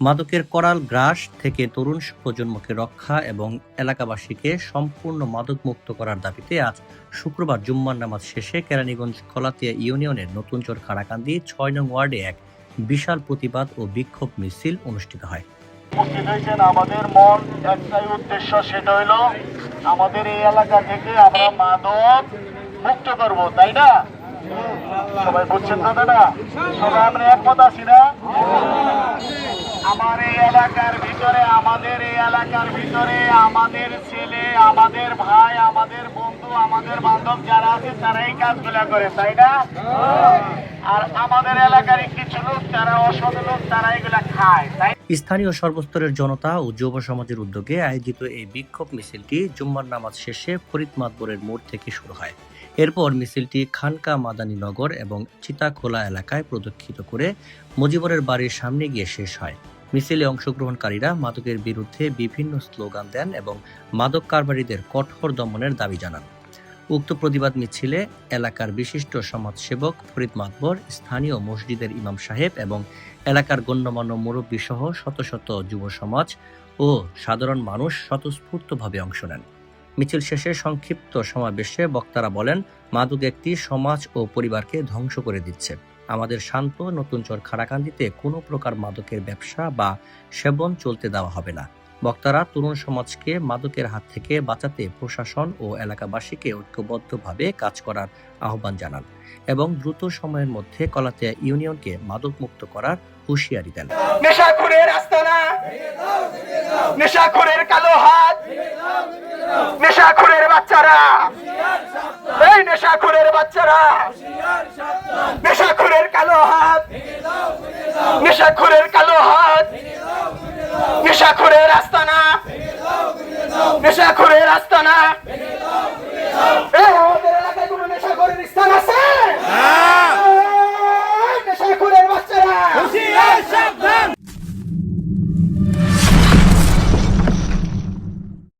মাদকের করাল গ্রাস থেকে তরুণ প্রজন্মকে রক্ষা এবং এলাকাবাসীকে সম্পূর্ণ মাদকমুক্ত করার দাবিতে আজ শুক্রবার জুম্মার নামাজ শেষে কেরানীগঞ্জ কলাতিয়া ইউনিয়নের নতুনচর খাড়াকান্দি ৬ নং ওয়ার্ডে এক বিশাল প্রতিবাদ ও বিক্ষোভ মিছিল অনুষ্ঠিত হয়। উপস্থিত হয়েছেন আমাদের মন একটাই উদ্দেশ্য, সেটা হইল আমাদের এই এলাকা থেকে আমরা মাদক মুক্ত করব, তাই না? সবাই বুঝছেন না দাদা? সবাই আমরা একমত আছি না? আমার এই এলাকার ভিতরে আমাদের ছেলে, আমাদের ভাই, আমাদের বন্ধু, আমাদের বান্ধব যারা আছে তারা এই কাজগুলা করে, তাই না? আর আমাদের এলাকার কিছু লোক যারা অসৎ লোক তারা এগুলা খায়। স্থানীয় সর্বস্তরের জনতা ও যুব সমাজের উদ্যোগে আয়োজিত এই বিক্ষোভ মিছিলটি জুম্মার নামাজ শেষে ফরিদ মাতবরের মোড় থেকে শুরু হয়। এরপর মিছিলটি খানকা মাদানীনগর এবং চিতাখোলা এলাকায় প্রদক্ষিণ করে মুজিবরের বাড়ির সামনে গিয়ে শেষ হয়। মিছিলে অংশগ্রহণকারীরা মাদকের বিরুদ্ধে বিভিন্ন স্লোগান দেন এবং মাদক কারবারিদের কঠোর দমনের দাবি জানান। উক্ত প্রতিবাদ মিছিলে এলাকার বিশিষ্ট সমাজসেবক ফরিদ মাতবর, স্থানীয় মসজিদের ইমাম সাহেব এবং এলাকার গণ্যমান্য মুরব্বী সহ শত শত যুব সমাজ ও সাধারণ মানুষ স্বতঃস্ফূর্তভাবে অংশ নেন। মিছিল শেষে সংক্ষিপ্ত সমাবেশে বক্তারা বলেন, মাদক একটি সমাজ ও পরিবারকে ধ্বংস করে দিচ্ছে। আমাদের শান্ত নতুনচর খাড়াকান্দিতে কোনো প্রকার মাদকের ব্যবসা বা সেবন চলতে দেওয়া হবে না। বক্তারা তরুণ সমাজকে মাদকের হাত থেকে বাঁচাতে প্রশাসন ও এলাকাবাসীকে ঐক্যবদ্ধভাবে কাজ করার আহ্বান জানান এবং দ্রুত সময়ের মধ্যে কলাতিয়া ইউনিয়নকে মাদক মুক্ত করার হুঁশিয়ারি দেন। নেশাখোরের আস্তানা, নেশাখোরের কালো হাত, নেশাখোরের বাচ্চারা, এই নেশাখোরের বাচ্চারা, নেশাখোরের কালো হাত, নেশাখোরের কালো হাত, নেশাখোরের আস্তানা, নেশাখোরের আস্তানা।